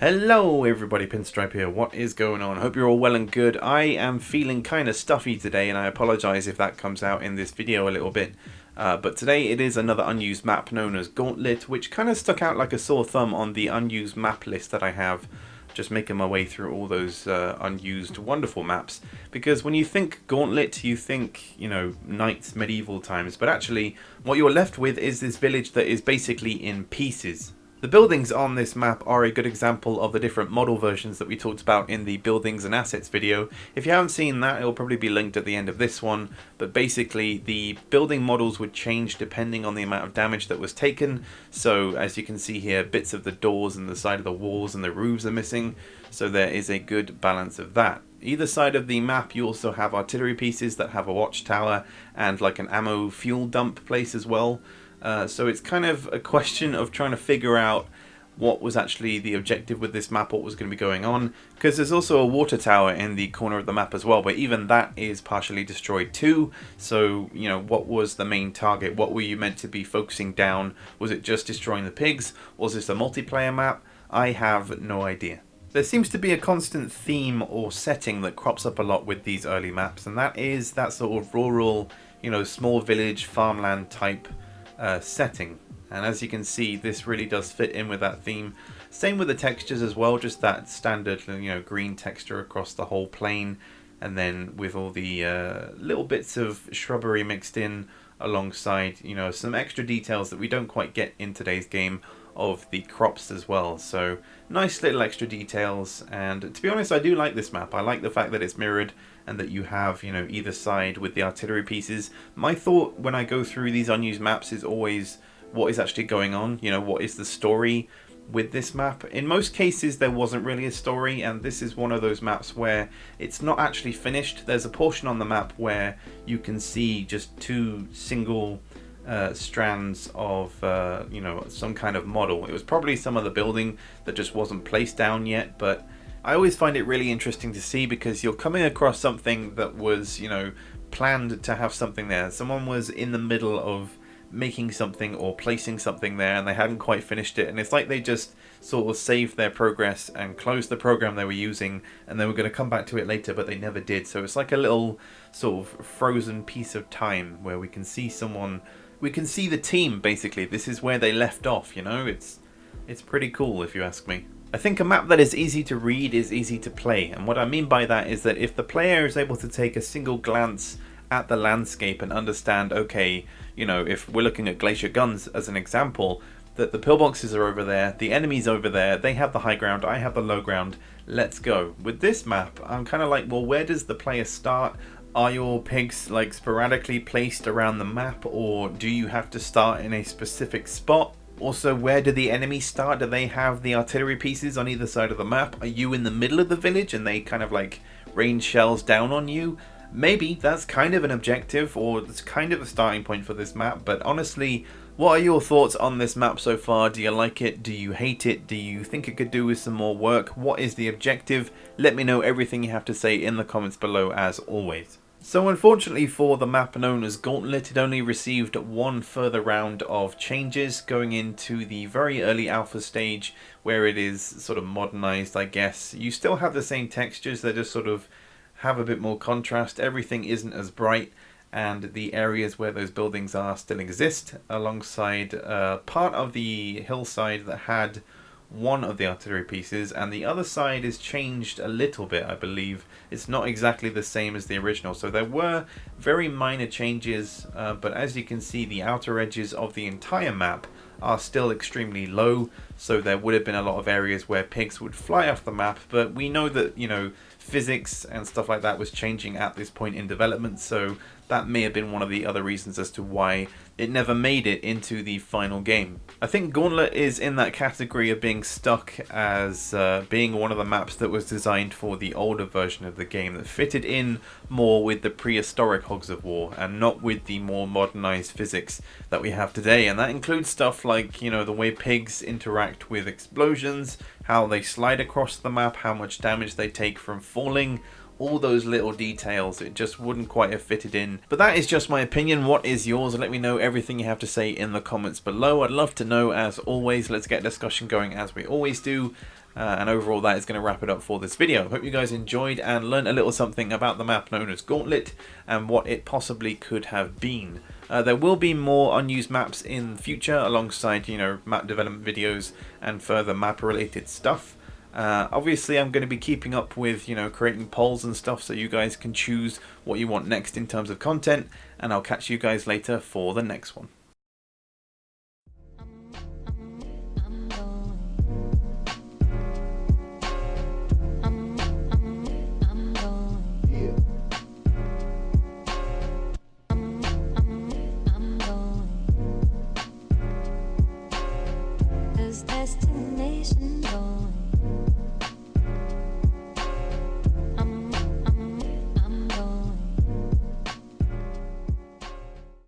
Hello everybody, Pinstripe here. What is going on? Hope you're all well and good. I am feeling kind of stuffy today and I apologise if that comes out in this video a little bit. But today it is another unused map known as Gauntlet, which kind of stuck out like a sore thumb on the unused map list that I have. Just making my way through all those unused wonderful maps. Because when you think Gauntlet, you think, you know, knights, medieval times. But actually, what you're left with is this village that is basically in pieces. The buildings on this map are a good example of the different model versions that we talked about in the buildings and assets video. If you haven't seen that, it'll probably be linked at the end of this one, but basically the building models would change depending on the amount of damage that was taken. So as you can see here, bits of the doors and the side of the walls and the roofs are missing, so there is a good balance of that. Either side of the map you also have artillery pieces that have a watchtower and like an ammo fuel dump place as well. So it's kind of a question of trying to figure out what was actually the objective with this map, what was going to be going on, because there's also a water tower in the corner of the map as well, but even that is partially destroyed too. So, you know, what was the main target? What were you meant to be focusing down? Was it just destroying the pigs? Was this a multiplayer map? I have no idea. There seems to be a constant theme or setting that crops up a lot with these early maps, and that is that sort of rural, you know, small village farmland type setting, and as you can see, this really does fit in with that theme. Same with the textures as well, just that standard, you know, green texture across the whole plane, and then with all the little bits of shrubbery mixed in alongside, you know, some extra details that we don't quite get in today's game of the crops as well. So nice little extra details, and to be honest, I do like this map. I like the fact that it's mirrored and that you have, you know, either side with the artillery pieces. My thought when I go through these unused maps is always what is actually going on, you know, what is the story with this map. In most cases there wasn't really a story, and this is one of those maps where it's not actually finished. There's a portion on the map where you can see just two single strands of you know, some kind of model. It was probably some of the building that just wasn't placed down yet, but I always find it really interesting to see because you're coming across something that was, you know, planned to have something there. Someone was in the middle of making something or placing something there and they hadn't quite finished it, and it's like they just sort of saved their progress and closed the program they were using, and they were going to come back to it later, but they never did. So it's like a little sort of frozen piece of time where we can see someone, we can see the team basically. This is where they left off, you know. It's pretty cool if you ask me. I think a map that is easy to read is easy to play, and what I mean by that is that if the player is able to take a single glance at the landscape and understand, okay, you know, if we're looking at glacier guns as an example, that the pillboxes are over there, the enemy's over there, they have the high ground, I have the low ground, let's go. With this map, I'm kind of like, well, where does the player start? Are your pigs like sporadically placed around the map, or do you have to start in a specific spot? Also, where do the enemies start? Do they have the artillery pieces on either side of the map? Are you in the middle of the village and they kind of like rain shells down on you? Maybe that's kind of an objective, or it's kind of a starting point for this map, but honestly, what are your thoughts on this map so far? Do you like it? Do you hate it? Do you think it could do with some more work? What is the objective? Let me know everything you have to say in the comments below as always. So unfortunately for the map known as Gauntlet, it only received one further round of changes going into the very early alpha stage where it is sort of modernized, I guess. You still have the same textures, they just sort of have a bit more contrast. Everything isn't as bright, and the areas where those buildings are still exist alongside part of the hillside that had one of the artillery pieces, and the other side is changed a little bit, I believe. It's not exactly the same as the original, so there were very minor changes, but as you can see, the outer edges of the entire map are still extremely low, so there would have been a lot of areas where pigs would fly off the map, but we know that, you know, physics and stuff like that was changing at this point in development, so that may have been one of the other reasons as to why it never made it into the final game. I think Gauntlet is in that category of being stuck as being one of the maps that was designed for the older version of the game, that fitted in more with the prehistoric Hogs of War and not with the more modernized physics that we have today. And that includes stuff like, you know, the way pigs interact with explosions, how they slide across the map, how much damage they take from falling, all those little details. It just wouldn't quite have fitted in. But that is just my opinion. What is yours? Let me know everything you have to say in the comments below. I'd love to know, as always. Let's get a discussion going as we always do. And overall, that is going to wrap it up for this video. Hope you guys enjoyed and learned a little something about the map known as Gauntlet and what it possibly could have been. There will be more unused maps in the future alongside, you know, map development videos and further map related stuff. Obviously, I'm going to be keeping up with, you know, creating polls and stuff so you guys can choose what you want next in terms of content, and I'll catch you guys later for the next one.